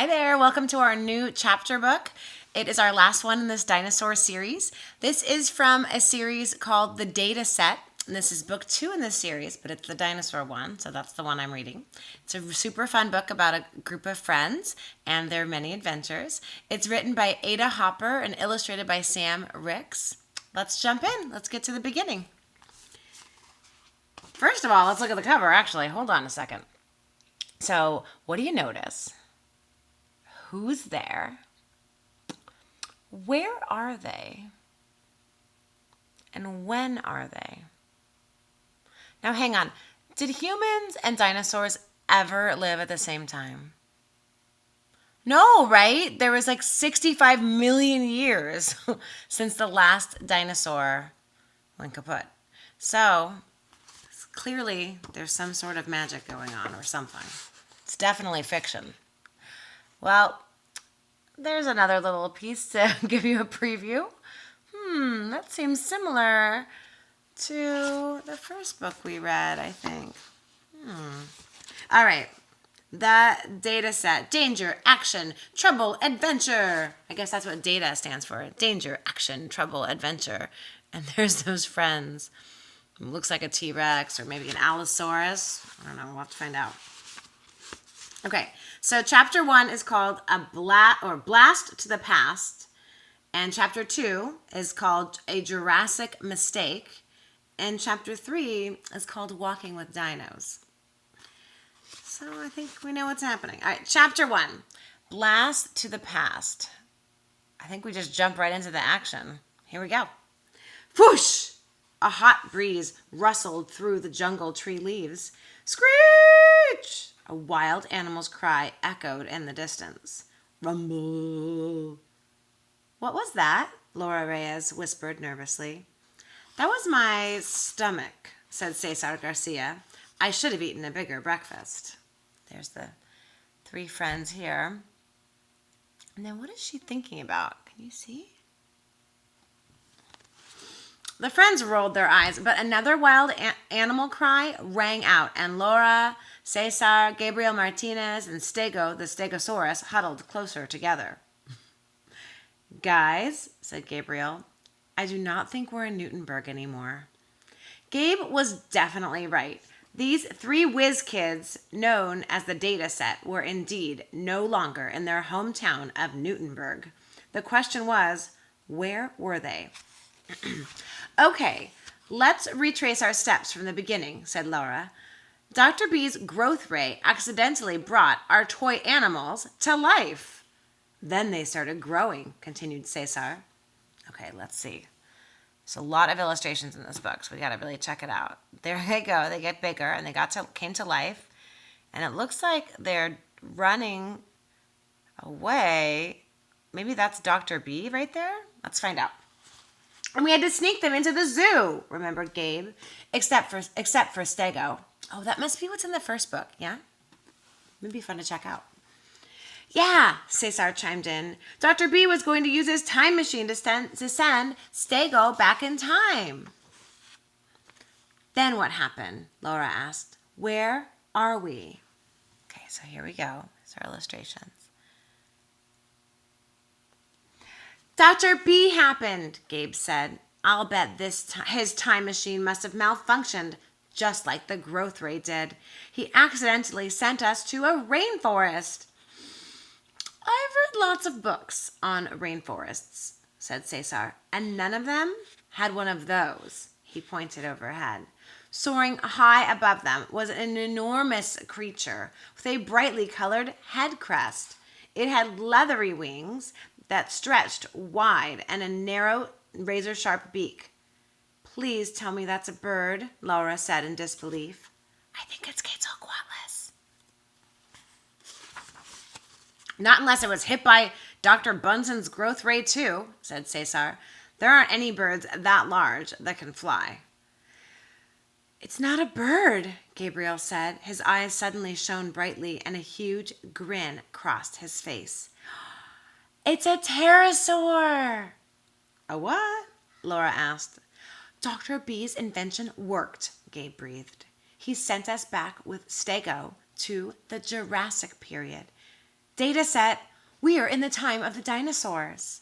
Hi there, welcome to our new chapter book. It is our last one in this dinosaur series. This is from a series called The Data Set, and this is book 2 in this series, but it's the dinosaur one, so that's the one I'm reading. It's a super fun book about a group of friends and their many adventures. It's written by Ada Hopper and illustrated by Sam Ricks. Let's jump in. Let's get to the beginning. First of all, let's look at the cover, actually. Hold on a second. So, what do you notice? Who's there? Where are they? And when are they? Now, hang on. Did humans and dinosaurs ever live at the same time? No, right? There was like 65 million years since the last dinosaur went kaput. So, clearly, there's some sort of magic going on or something. It's definitely fiction. Well, there's another little piece to give you a preview. That seems similar to the first book we read, I think. All right. The data set. Danger, action, trouble, adventure. I guess that's what data stands for. Danger, action, trouble, adventure. And there's those friends. It looks like a T-Rex or maybe an Allosaurus. I don't know. We'll have to find out. Okay, so chapter 1 is called Blast to the Past, and chapter 2 is called A Jurassic Mistake, and chapter 3 is called Walking with Dinos. So I think we know what's happening. All right, chapter 1, Blast to the Past. I think we just jump right into the action. Here we go. Whoosh! A hot breeze rustled through the jungle tree leaves. Screech! A wild animal's cry echoed in the distance. Rumble. What was that? Laura Reyes whispered nervously. That was my stomach, said Cesar Garcia. I should have eaten a bigger breakfast. There's the 3 friends here. And then what is she thinking about? Can you see? The friends rolled their eyes, but another wild animal cry rang out, and Laura, Cesar, Gabriel Martinez, and Stego, the Stegosaurus, huddled closer together. Guys, said Gabriel, I do not think we're in Newtonburg anymore. Gabe was definitely right. These 3 whiz kids, known as the Data Set, were indeed no longer in their hometown of Newtonburg. The question was, where were they? Okay, let's retrace our steps from the beginning, said Laura. Dr. B's growth ray accidentally brought our toy animals to life. Then they started growing, continued Cesar. Okay, let's see. There's a lot of illustrations in this book, so we got to really check it out. There they go. They get bigger, and they came to life. And it looks like they're running away. Maybe that's Dr. B right there? Let's find out. And we had to sneak them into the zoo, remembered Gabe, except for Stego. Oh, that must be what's in the first book, yeah? It'd be fun to check out. Yeah, Cesar chimed in. Dr. B was going to use his time machine to send Stego back in time. Then what happened? Laura asked. Where are we? Okay, so here we go. These are illustrations. Dr. B happened, Gabe said. I'll bet his time machine must have malfunctioned, just like the growth ray did. He accidentally sent us to a rainforest. I've read lots of books on rainforests, said Cesar, and none of them had one of those. He pointed overhead. Soaring high above them was an enormous creature with a brightly colored head crest. It had leathery wings that stretched wide and a narrow, razor-sharp beak. Please tell me that's a bird, Laura said in disbelief. I think it's Quetzalcoatlus. Not unless it was hit by Dr. Bunsen's growth ray too, said Cesar. There aren't any birds that large that can fly. It's not a bird, Gabriel said. His eyes suddenly shone brightly and a huge grin crossed his face. It's a pterosaur. A what? Laura asked. Dr. B's invention worked, Gabe breathed. He sent us back with Stego to the Jurassic period. Data set, we are in the time of the dinosaurs.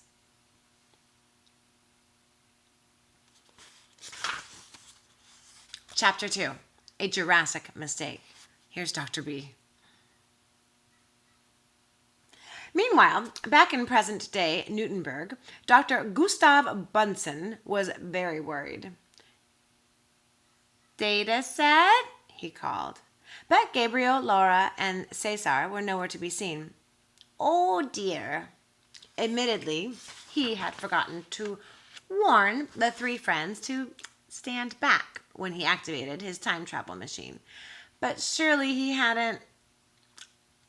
Chapter 2, A Jurassic Mistake. Here's Dr. B. Meanwhile, back in present-day Newtonburg, Dr. Gustav Bunsen was very worried. Data set, he called. But Gabriel, Laura, and Cesar were nowhere to be seen. Oh dear. Admittedly, he had forgotten to warn the three friends to stand back when he activated his time travel machine. But surely he hadn't.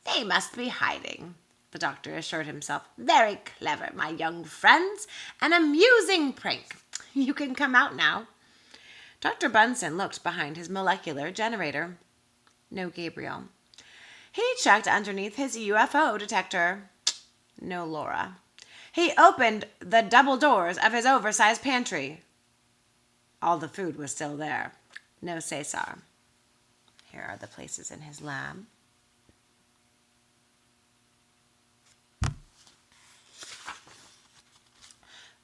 They must be hiding, the doctor assured himself. Very clever, my young friends. An amusing prank. You can come out now. Dr. Bunsen looked behind his molecular generator. No Gabriel. He checked underneath his UFO detector. No Laura. He opened the double doors of his oversized pantry. All the food was still there. No Cesar. Here are the places in his lab.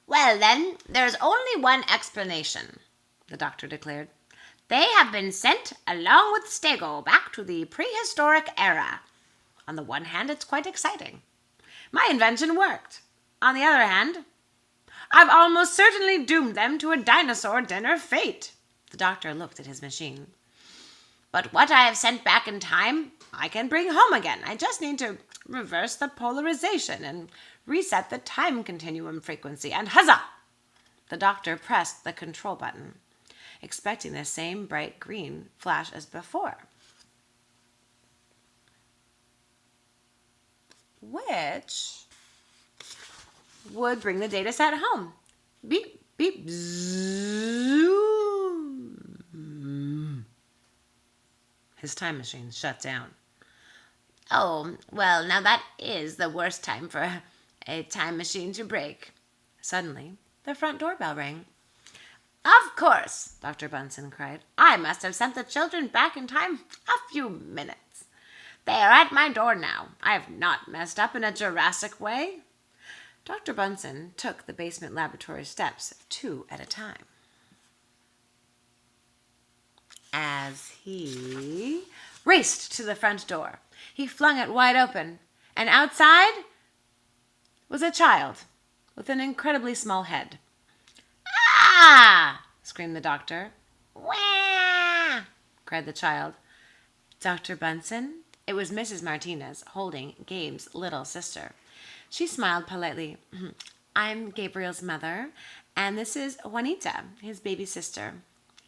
Well, then, there's only one explanation, the doctor declared. They have been sent, along with Stego, back to the prehistoric era. On the one hand, it's quite exciting. My invention worked. On the other hand, I've almost certainly doomed them to a dinosaur dinner fate. The doctor looked at his machine. But what I have sent back in time, I can bring home again. I just need to reverse the polarization and reset the time continuum frequency. And huzzah! The doctor pressed the control button, expecting the same bright green flash as before. Which would bring the data set home. Beep, beep, zoom. His time machine shut down. Oh, well, now that is the worst time for a time machine to break. Suddenly, the front doorbell rang. Of course, Dr. Bunsen cried. I must have sent the children back in time a few minutes. They are at my door now. I have not messed up in a Jurassic way. Dr. Bunsen took the basement laboratory steps 2 at a time. As he raced to the front door, he flung it wide open, and outside was a child with an incredibly small head. Ah! Screamed the doctor. Wah! Cried the child. Dr. Bunsen? It was Mrs. Martinez holding Gabe's little sister. She smiled politely. I'm Gabriel's mother, and this is Juanita, his baby sister.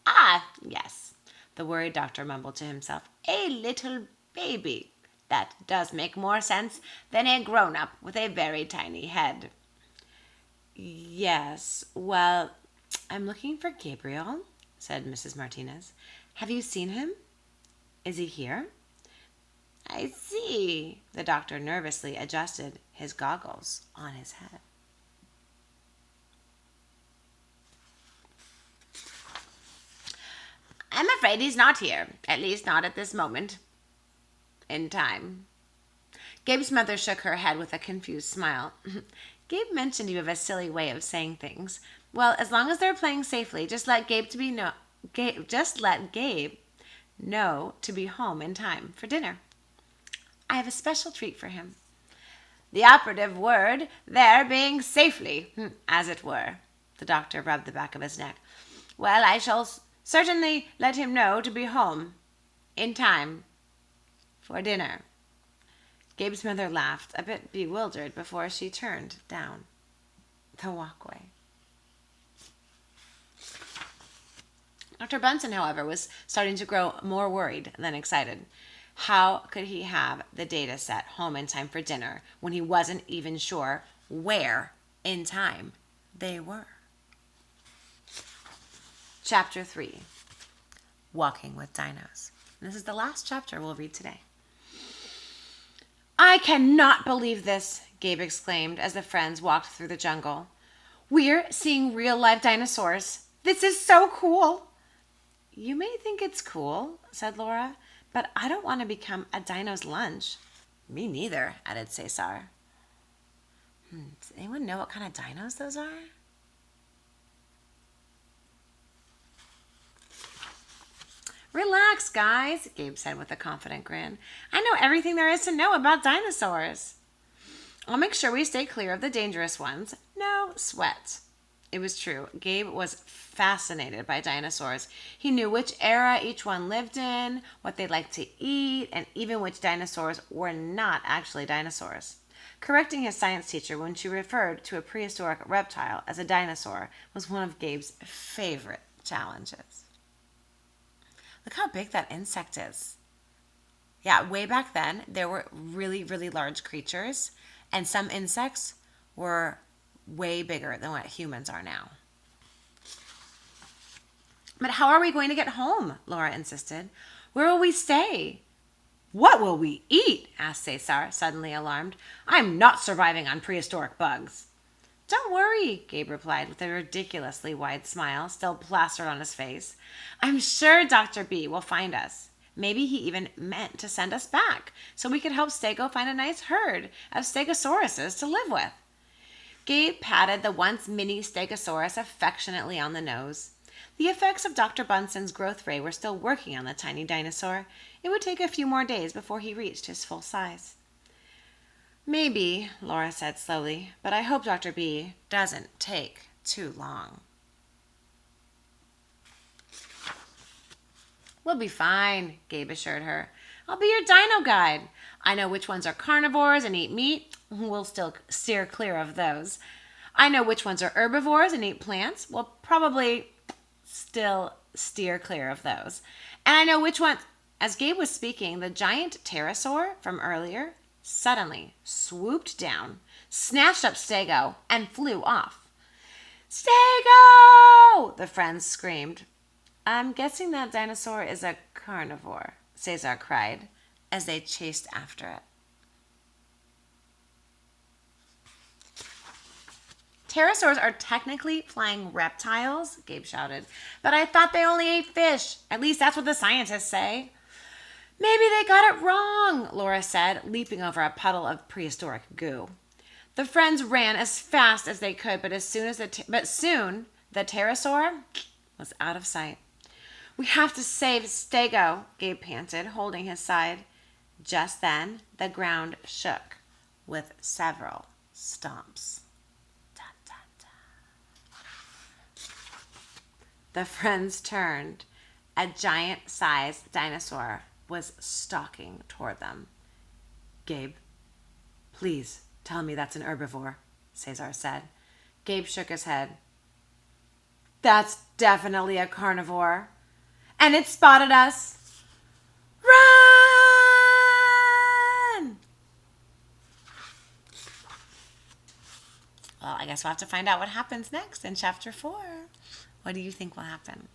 Ah, yes, the worried doctor mumbled to himself. A little baby. That does make more sense than a grown-up with a very tiny head. Yes, well, I'm looking for Gabriel, said Mrs. Martinez. Have you seen him? Is he here? I see. The doctor nervously adjusted his goggles on his head. I'm afraid he's not here, at least not at this moment in time. Gabe's mother shook her head with a confused smile. Gabe mentioned you have a silly way of saying things. Well, as long as they're playing safely, just let Gabe know to be home in time for dinner. I have a special treat for him. The operative word there being safely, as it were. The doctor rubbed the back of his neck. Well, I shall certainly let him know to be home in time for dinner. Gabe's mother laughed, a bit bewildered, before she turned down the walkway. Dr. Bunsen, however, was starting to grow more worried than excited. How could he have the data set home in time for dinner when he wasn't even sure where in time they were? Chapter 3, Walking with Dinos. This is the last chapter we'll read today. I cannot believe this, Gabe exclaimed as the friends walked through the jungle. We're seeing real-life dinosaurs. This is so cool. You may think it's cool, said Laura, but I don't want to become a dino's lunch. Me neither, added Cesar. Does anyone know what kind of dinos those are? Relax, guys, Gabe said with a confident grin. I know everything there is to know about dinosaurs. I'll make sure we stay clear of the dangerous ones. No sweat. It was true. Gabe was fascinated by dinosaurs. He knew which era each one lived in, what they liked to eat, and even which dinosaurs were not actually dinosaurs. Correcting his science teacher when she referred to a prehistoric reptile as a dinosaur was one of Gabe's favorite challenges. Look how big that insect is. Yeah, way back then, there were really, really large creatures, and some insects were way bigger than what humans are now. But how are we going to get home? Laura insisted. Where will we stay? What will we eat? Asked Cesar, suddenly alarmed. I'm not surviving on prehistoric bugs. Don't worry, Gabe replied with a ridiculously wide smile still plastered on his face. I'm sure Dr. B will find us. Maybe he even meant to send us back so we could help Stego find a nice herd of Stegosauruses to live with. Gabe patted the once mini Stegosaurus affectionately on the nose. The effects of Dr. Bunson's growth ray were still working on the tiny dinosaur. It would take a few more days before he reached his full size. Maybe, Laura said slowly, but I hope Dr. B doesn't take too long. We'll be fine, Gabe assured her. I'll be your dino guide. I know which ones are carnivores and eat meat. We'll still steer clear of those. I know which ones are herbivores and eat plants. We'll probably still steer clear of those. And I know which ones... As Gabe was speaking, the giant pterosaur from earlier suddenly swooped down, snatched up Stego, and flew off. Stego! The friends screamed. I'm guessing that dinosaur is a carnivore, Cesar cried as they chased after it. Pterosaurs are technically flying reptiles, Gabe shouted, but I thought they only ate fish. At least that's what the scientists say. Maybe they got it wrong, Laura said, leaping over a puddle of prehistoric goo. The friends ran as fast as they could, but soon the pterosaur was out of sight. We have to save Stego, Gabe panted, holding his side. Just then, the ground shook with several stomps. Dun, dun, dun. The friends turned. A giant-sized dinosaur was stalking toward them. Gabe, please tell me that's an herbivore, Cesar said. Gabe shook his head. That's definitely a carnivore. And it spotted us. Run! Well, I guess we'll have to find out what happens next in Chapter 4. What do you think will happen?